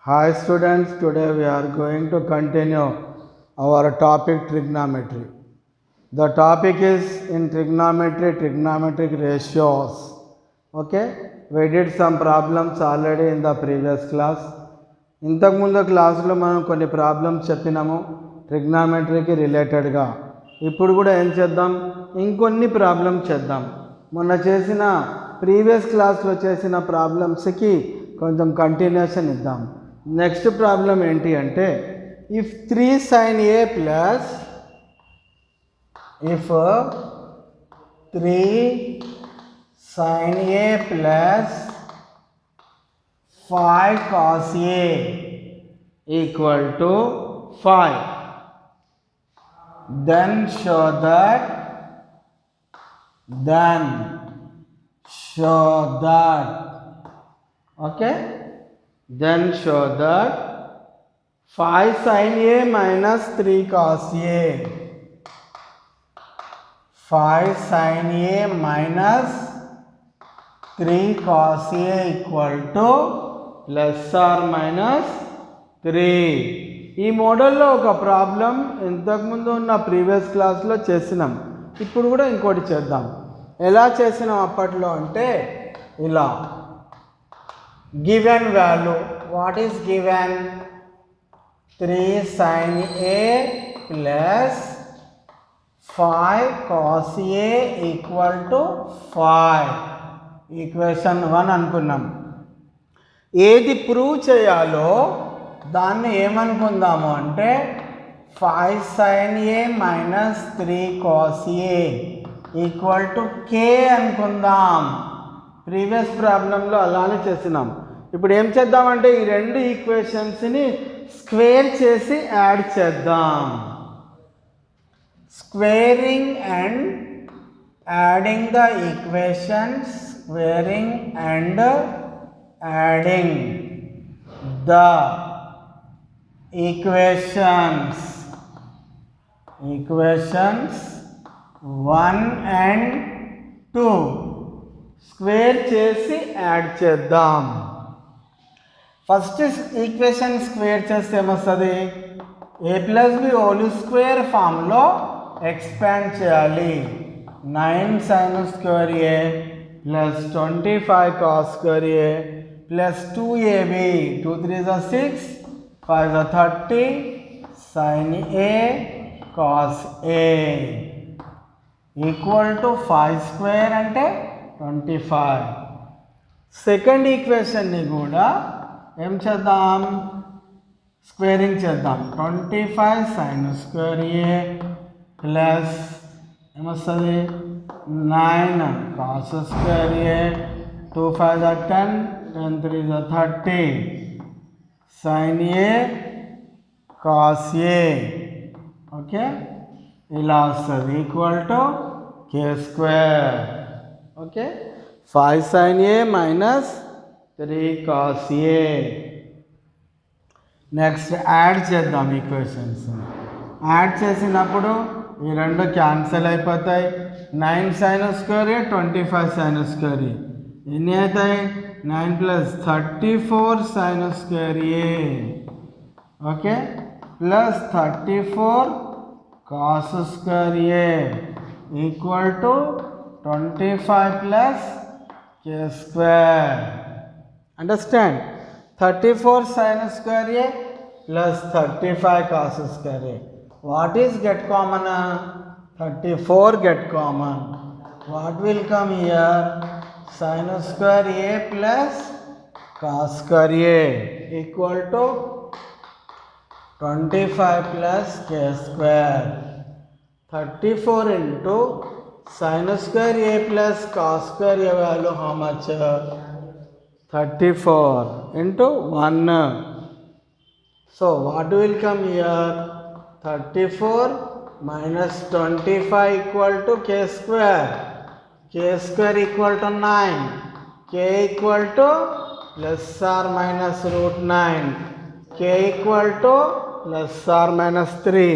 Hi students, today we are going to continue our topic trigonometry. The topic is in trigonometry, trigonometric ratios. Okay, we did some problems already in the previous class. ఇంతకుముందు క్లాసులో మనం కొన్ని problems చెప్పినాము ట్రిగ్నామెట్రీకి రిలేటెడ్గా. ఇప్పుడు కూడా ఏం చేద్దాం, ఇంకొన్ని ప్రాబ్లమ్స్ చేద్దాం. మొన్న చేసిన ప్రీవియస్ క్లాస్లో చేసిన ప్రాబ్లమ్స్కి కొంచెం కంటిన్యూషన్ ఇద్దాం. నెక్స్ట్ ప్రాబ్లం ఏంటి అంటే, if 3 sin a plus if 3 sin a plus 5 cos a equal to 5, then show that okay, then show that 5 sin a minus 3 cos a, 5 sin a minus 3 cos a equal to plus or minus 3. ఈ మోడల్లో ఒక problem ఇంతకుముందు ఉన్న previous క్లాస్లో చేసినాం. ఇప్పుడు కూడా ఇంకోటి చేద్దాం. ఎలా చేసినాం అప్పట్లో అంటే ఇలా, given value, what is given 3 sin a plus 5 cos a equal to 5, equation 1 అనుకున్నాం. ఏది ప్రూవ్ చేయాలో దాన్ని ఏమనుకుందాము అంటే 5 sin a minus 3 cos a equal to k అనుకుందాం. ప్రీవియస్ ప్రాబ్లంలో అలానే చేసినాం. ఇప్పుడు ఏం చేద్దామంటే ఈ రెండు ఈక్వేషన్స్ని స్క్వేర్ చేసి యాడ్ చేద్దాం. Squaring and adding the equations, squaring and adding the equations 1 and 2 square చేసి యాడ్ చేద్దాం. ఫస్ట్ ఈక్వేషన్ స్క్వేర్ చేస్తే ఏమొస్తుంది, a plus b whole square ఫామ్లో ఎక్స్పాండ్ చేయాలి. 9 sin square a plus 25 cos square a plus 2ab, 2 3 6, 5 30 sin a cos a equal to 5 square అంటే 25. Second ఈక్వేషన్ని కూడా ఏం చేద్దాం, స్క్వేరింగ్ చేద్దాం. 25 sin స్క్వేర్ a ప్లస్ ఏమొస్తుంది 9 cos square a, 2 5 10, 10 3 30 sin a cos a, okay, ఇలా వస్తుంది equal to k square. Okay, 5 sin a minus 3 cos a. Next add చేద్దాం ఈక్వేషన్స్. యాడ్ చేసినప్పుడు ఈ రెండు క్యాన్సిల్ అయిపోతాయి. 9 sin square a, 25 sin square a ఎన్ని అవుతాయి, 9 plus 34 sin square a, okay, plus 34 cos square a equal to 25 plus k square. Understand, 34 sin square a plus 35 cos square a. What is get common, 34 get common. What will come here, sin square a plus cos square a equal to 25 plus k square. 34 into sin square a plus cos square a value how much, 34 into 1. So what will come here, 34 minus 25 equal to k square. K square equal to 9, k equal to plus or minus root 9, k equal to plus or minus 3.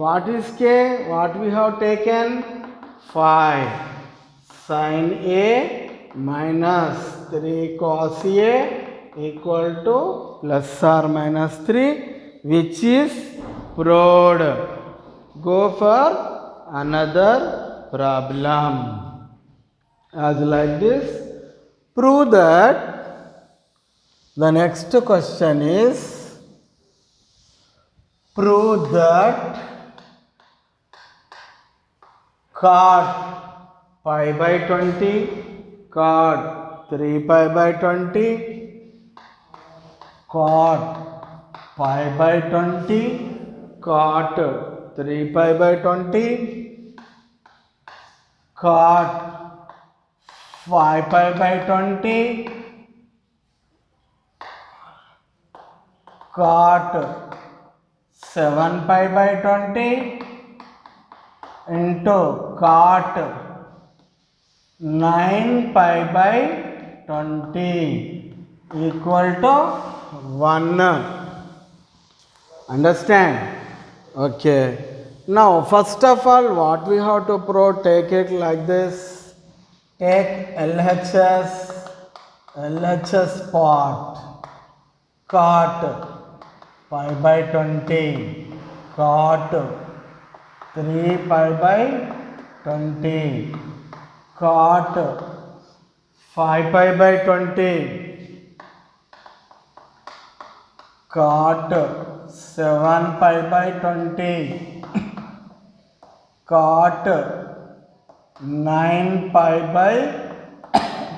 What is k? What we have taken, 5 sin a minus 3 cos a equal to plus or minus 3, which is proved. Go for another problem. As like this, prove that. The next question is, prove that cot pi by 20, cot 3 pi by 20, cot pi by 20, cot 3 pi by 20, cot 5 pi by 20, cot 7 pi by 20 into cot 9 pi by 20 equal to 1. Understand? Okay. Now first of all, what we have to prove, take it like this. Take LHS part, cot pi by 20, cot 3 pi by 20, cot 5 pi by 20, cot 7 pi by 20, cot 9 pi by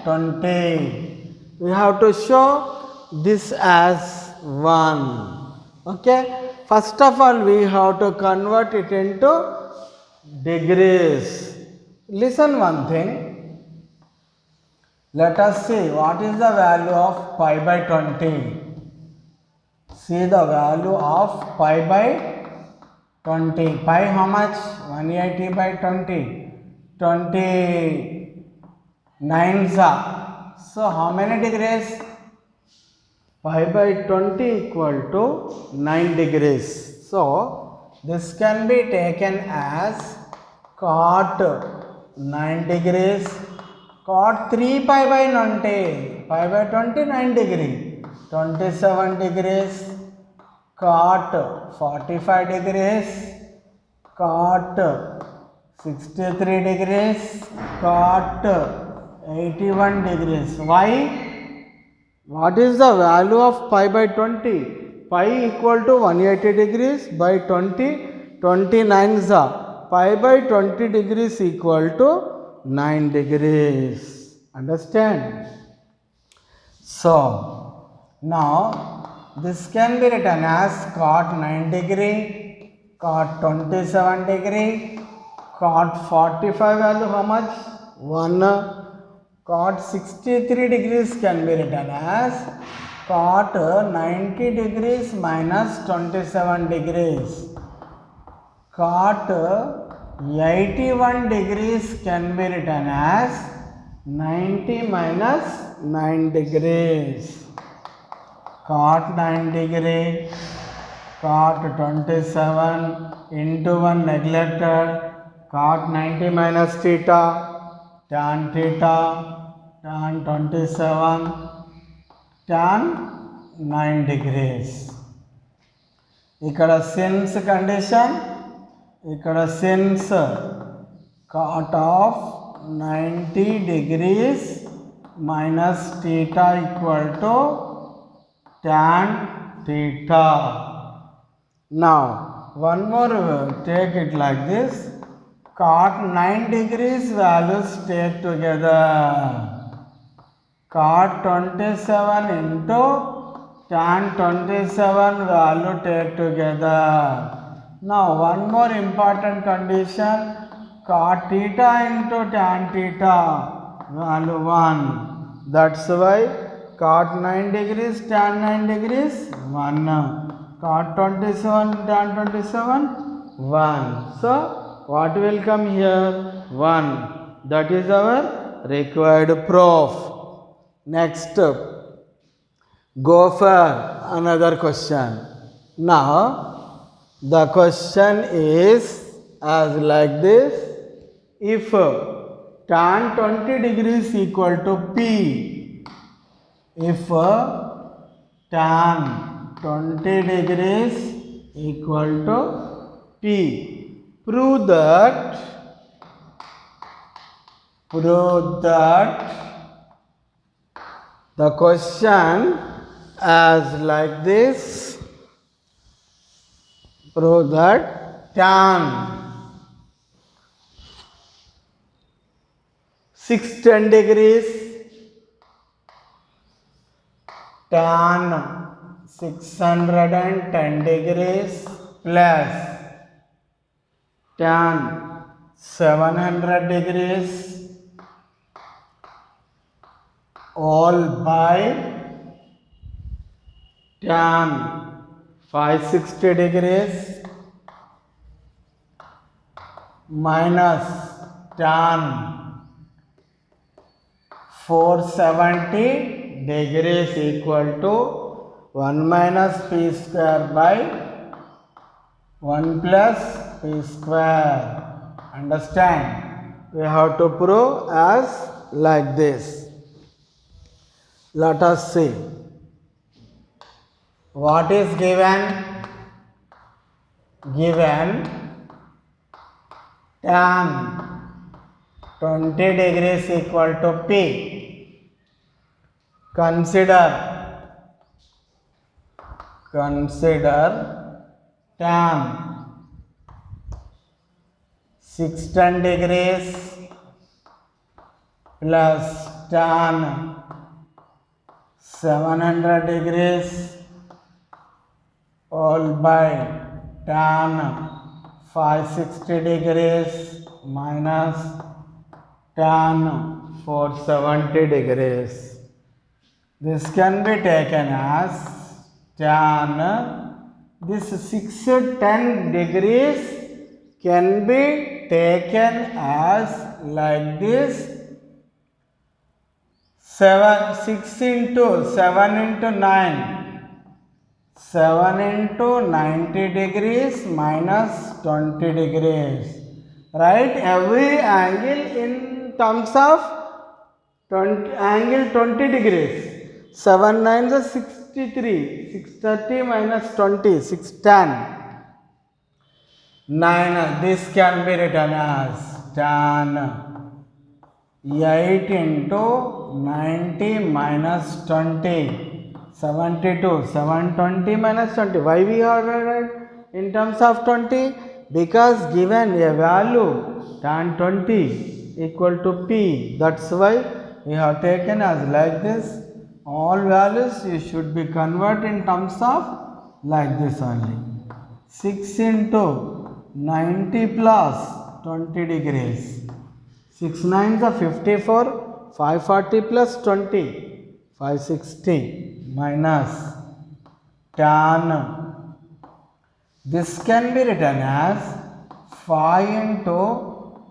20. We have to show this as 1. Okay. First of all, we have to convert it into degrees. Listen one thing. Let us see what is the value of pi by 20. See the value of pi by 20. Pi how much? 180 by 20. 29s. So how many degrees? Pi by 20 equal to 9 degrees. So this can be taken as cot 9 degrees, cot 3 pi by 20, pi by 20 9 degree, 27 degrees, cot 45 degrees, cot 63 degrees, cot 81 degrees. Why? What is the value of pi by 20? Pi equal to 180 degrees by 20, 29s. Pi by 20 degrees equal to 9 degrees. Understand? So, now this can be written as cot 9 degree, cot 27 degree, cot 45 value how much? 1. Cot 63 degrees can be written as cot 90 degrees minus 27 degrees. Cot 81 degrees can be written as 90 minus 9 degrees. Cot 9 degree, cot 27 into 1 neglected, cot 90 minus theta, tan theta, tan 27, tan 9 degrees. ఇక్కడ since condition, ఇక్కడ since cot of 90 degrees minus theta equal to tan theta. Now one more, take it like this. Cot 9 degrees values take together. Cot 27 into tan 27 value take together. Now one more important condition. Cot theta into tan theta value 1. That's why cot 9 degrees tan 9 degrees 1. Cot 27 tan 27 1. So what will come here? 1. That is our required proof. Next, go for another question. Now the question is as like this. If tan 20 degrees equal to P, if tan 20 degrees equal to P. Prove that the question as like this. Prove that tan 610 degrees, tan 610 degrees plus tan 700 degrees all by tan 560 degrees minus tan 470 degrees equal to 1 minus p square by 1 plus p square. Understand? We have to prove as like this. Let us see. What is given? Given tan 20 degrees equal to P. Consider tan 610 degrees plus tan 700 degrees all by tan 560 degrees minus tan 470 degrees. This can be taken as tan, this 610 degrees can be taken as like this, 6 into 7 into 9, 7 into 90 degrees minus 20 degrees. Write every angle in terms of angle 20 degrees. 7 9s are 63, 630 minus 20, 610. 9, this can be written as tan 8 into 90 minus 20, 72, 720 minus 20. Why we are write in terms of 20? Because given a value tan 20 equal to P. That's why we have taken as like this. All values you should be converted in terms of like this only. 6 into 90 plus 20 degrees. 6 9s are 54, 540 plus 20, 560 minus tan. This can be written as 5 into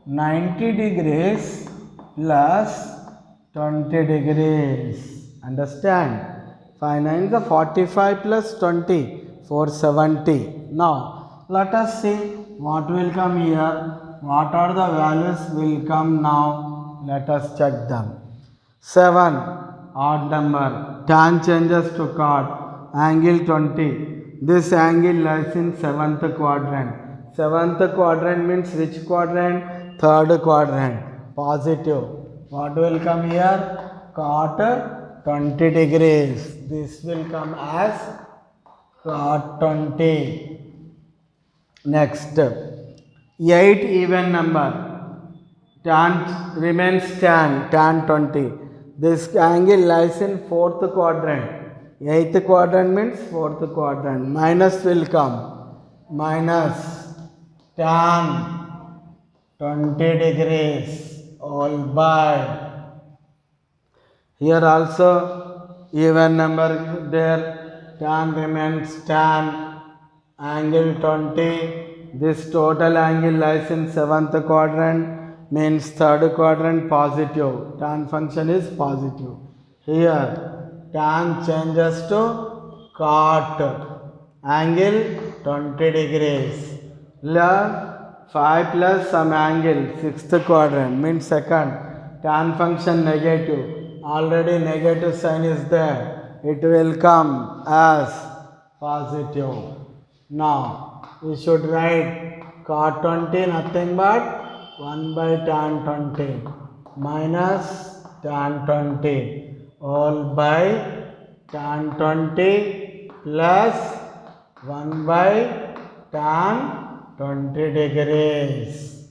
90 degrees plus 20 degrees. Understand? 5 9s are 45 plus 20, 470. Now, let us see what will come here. What are the values will come now? Let us check them. 7, odd number. Tan changes to cot. Angle 20. This angle lies in 7th quadrant. 7th quadrant means which quadrant? 3rd quadrant. Positive. What will come here? Cot 20 degrees. This will come as cot 20. Next, 8 even number. Tan remains tan 20. This angle lies in 4th quadrant. 8th quadrant means 4th quadrant. Minus will come. Minus tan 20 degrees all by. Here also even number there. Tan remains tan. Angle 20. This total angle lies in 7th quadrant, means 3rd quadrant positive. Tan function is positive. Here tan changes to cot. Angle 20 degrees. 5 plus some angle 6th quadrant means 2nd. Tan function negative. Already negative sign is there. it will come as positive. Now we should write cot 20 nothing but 1 by tan 20 minus tan 20 all by tan 20 plus 1 by tan 20 degrees.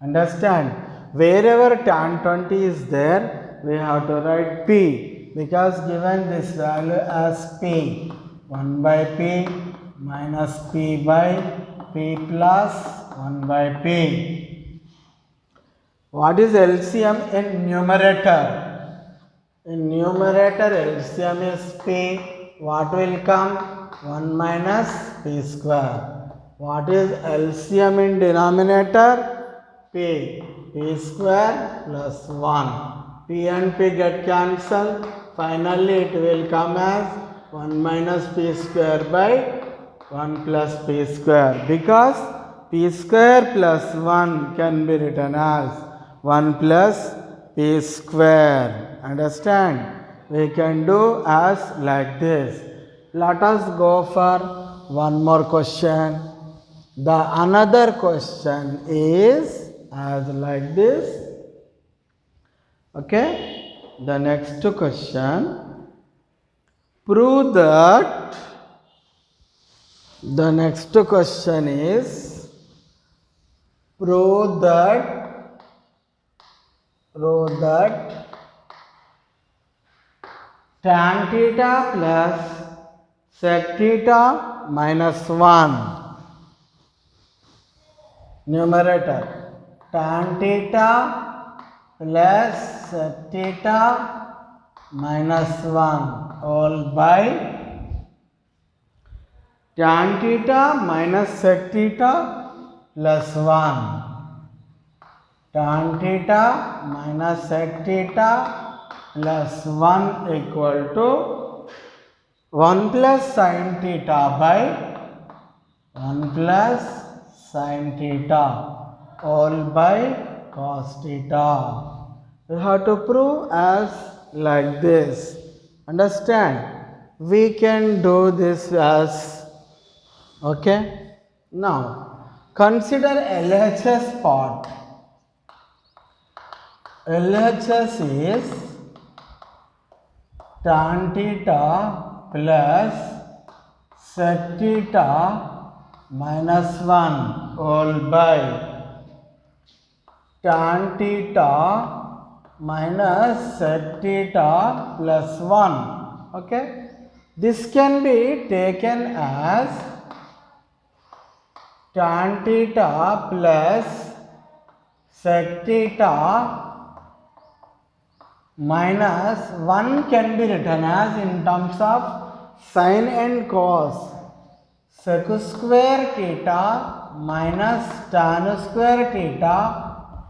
Understand? Wherever tan 20 is there, we have to write P, because given this value as P. 1 by P minus P by P plus 1 by P. What is LCM in numerator? In numerator, LCM is P. What will come? 1 minus P square. What is LCM in denominator? P. P square plus 1. P and P get cancelled. Finally, it will come as 1 minus P square by 1 plus P square. Because P square plus 1 can be written as 1 plus P square. Understand? We can do as like this. Let us go for one more question. The another question is as like this. Okay? The next question. Prove that. The next question is prove that tan theta plus sec theta minus 1. Numerator tan theta plus sec theta minus 1 all by tan theta minus sec theta plus 1. Tan theta minus sec theta plus 1 equal to 1 plus sin theta by 1 plus sin theta all by cos theta. We have to prove as like this. Understand? We can do this as okay. Now consider LHS part. LHS is tan theta plus sec theta minus 1 all by tan theta minus sec theta plus 1. Okay. This can be taken as tan theta plus sec theta minus 1 can be written as in terms of sin and cos. Sec square theta minus tan square theta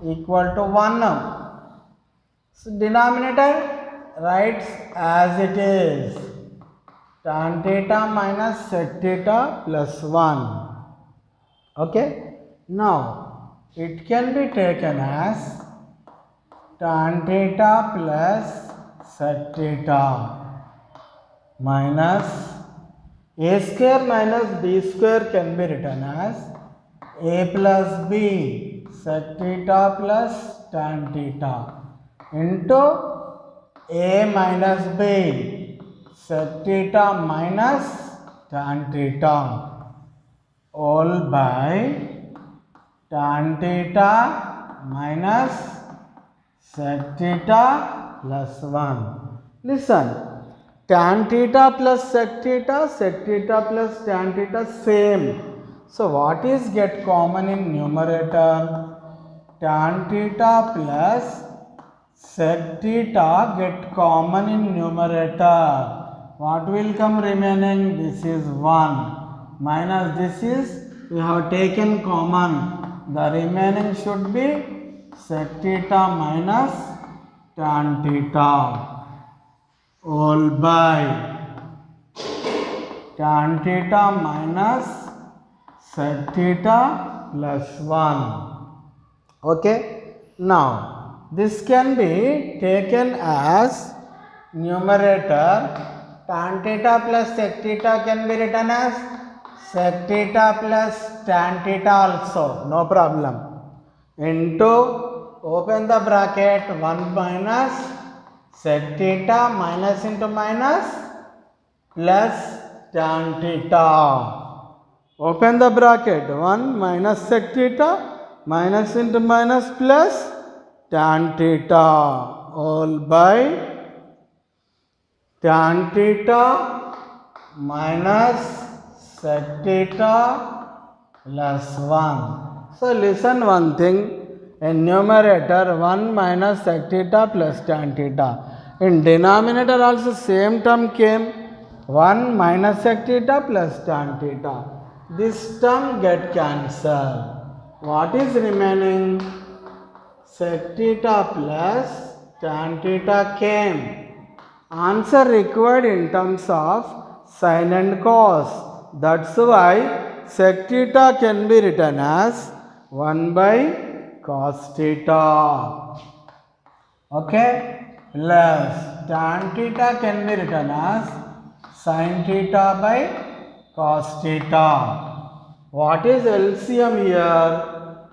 equal to 1. So denominator writes as it is. Tan theta minus sec theta plus 1. Okay. Now it can be taken as tan theta plus sec theta minus a square minus b square can be written as a plus b sec theta plus tan theta into a minus b sec theta minus tan theta all by tan theta minus sec theta plus 1. Listen, tan theta plus sec theta plus tan theta same. So what is get common in numerator? Tan theta plus sec theta get common in numerator. What will come remaining? This is 1 minus this is we have taken common. The remaining should be sec theta minus tan theta all by tan theta minus sec theta plus 1. Okay. Now this can be taken as numerator tan theta plus sec theta can be written as sec theta plus tan theta also, no problem. Into, open the bracket, 1 minus sec theta minus into minus plus tan theta. Open the bracket, 1 minus sec theta minus into minus plus tan theta all by tan theta minus sec theta plus 1. So listen one thing, in numerator 1 minus sec theta plus tan theta. In denominator also same term came, 1 minus sec theta plus tan theta. This term get cancelled. What is remaining? Sec theta plus tan theta came. Answer required in terms of sin and cos. That's why sec theta can be written as 1 by cos theta. Okay? Plus tan theta can be written as sin theta by cos theta. What is LCM here?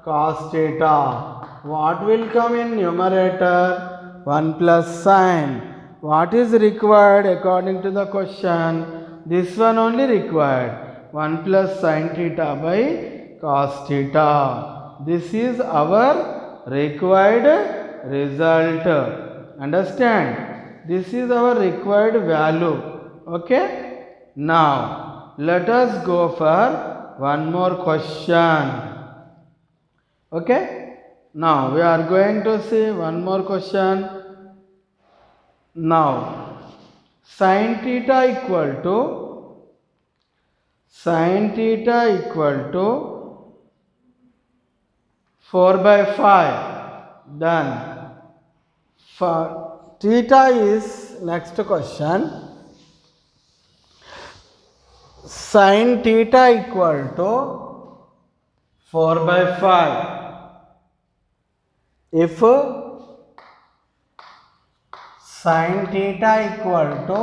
Cos theta. What will come in numerator? 1 plus sin. What is required according to the question? This one only required. 1 plus sin theta by cos theta. This is our required result. Understand? This is our required value. Okay? Now, let us go for one more question. Okay? Now, we are going to see one more question. Now, sin theta equal to 4 by 5. Then, for theta is next question. Sin theta equal to 4 by 5. If sin theta equal to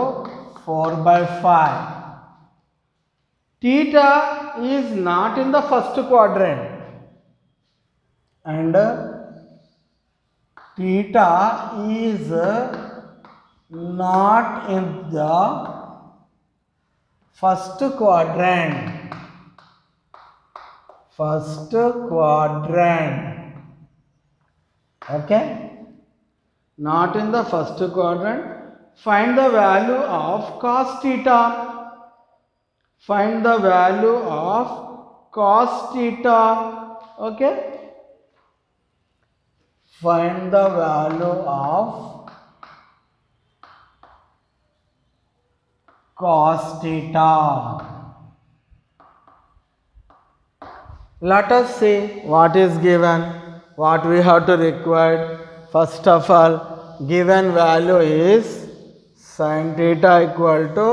4 by 5, theta is not in the first quadrant and theta is not in the first quadrant. Okay? Not in the first quadrant. Find the value of cos theta. Find the value of cos theta. Okay? Find the value of cos theta. Let us see what is given, what we have to require. First of all, given value is sin theta equal to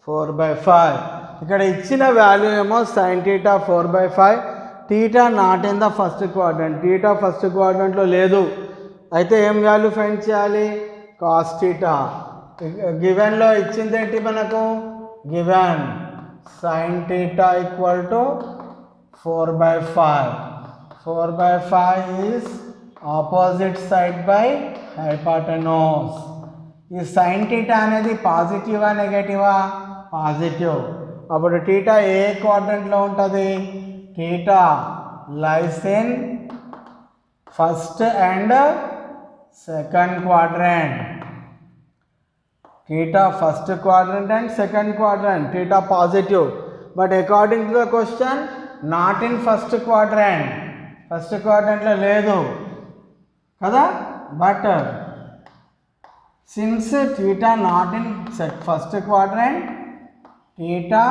4 by 5. ఇక్కడ ఇచ్చిన value ఏమో sin theta 4 by 5. theta not in the first quadrant. theta ఫస్ట్ క్వాడ్రంట్లో లేదు. అయితే ఏం value find చేయాలి? cos theta. గివెన్లో ఇచ్చింది ఏంటి మనకు? Given sin theta equal to 4 by 5. 4 by 5 is opposite side by hypotenuse. ఈ sin theta అనేది పాజిటివా నెగటివా? పాజిటివ్. అప్పుడు theta ఏ క్వాడ్రంట్లో ఉంటుంది? theta lies in first and second quadrant. theta first quadrant and second quadrant. theta positive. But according to the question, not in first quadrant. First క్వాడ్రంట్లో లేదు కదా. But since theta not in first quadrant, theta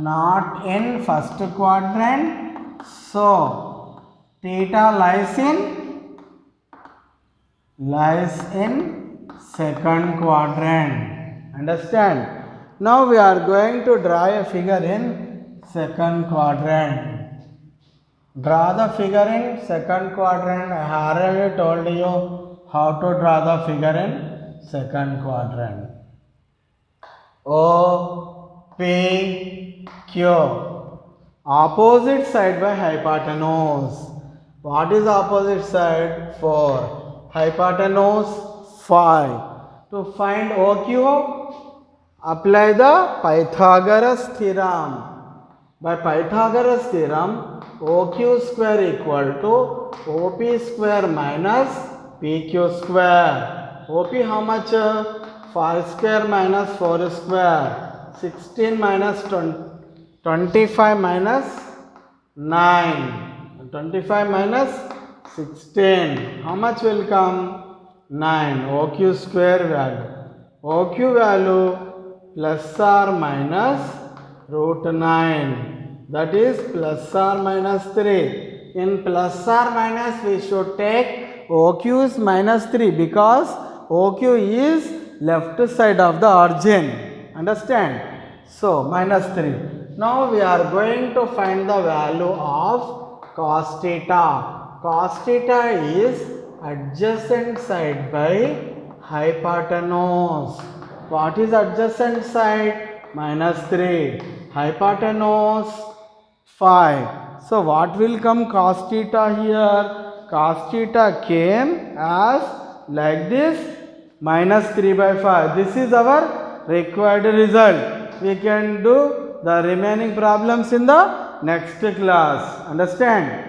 not in first quadrant, so theta lies in second quadrant. Understand? Now we are going to draw a figure in second quadrant. Draw the figure in second quadrant. I have already told you how to draw the figure in second quadrant. OPQ. Opposite side by hypotenuse. What is opposite side? 4. Hypotenuse 5. To find OQ, apply the Pythagoras theorem. By Pythagoras theorem, OQ square equal to OP square minus PQ square. OP how much? 5 square minus 4 square. 16 minus 25 minus 9. 25 minus 16. How much will come? 9. OQ square value. OQ value plus or minus root 9. That is plus or minus 3. In plus or minus we should take OQ is minus 3 because OQ is left side of the origin. Understand? So minus 3. Now we are going to find the value of cos theta. Cos theta is adjacent side by hypotenuse. What is adjacent side? Minus 3. Hypotenuse 5. So what will come cos theta here? Cos theta came as like this, minus 3 by 5. This is our required result. We can do the remaining problems in the next class. Understand?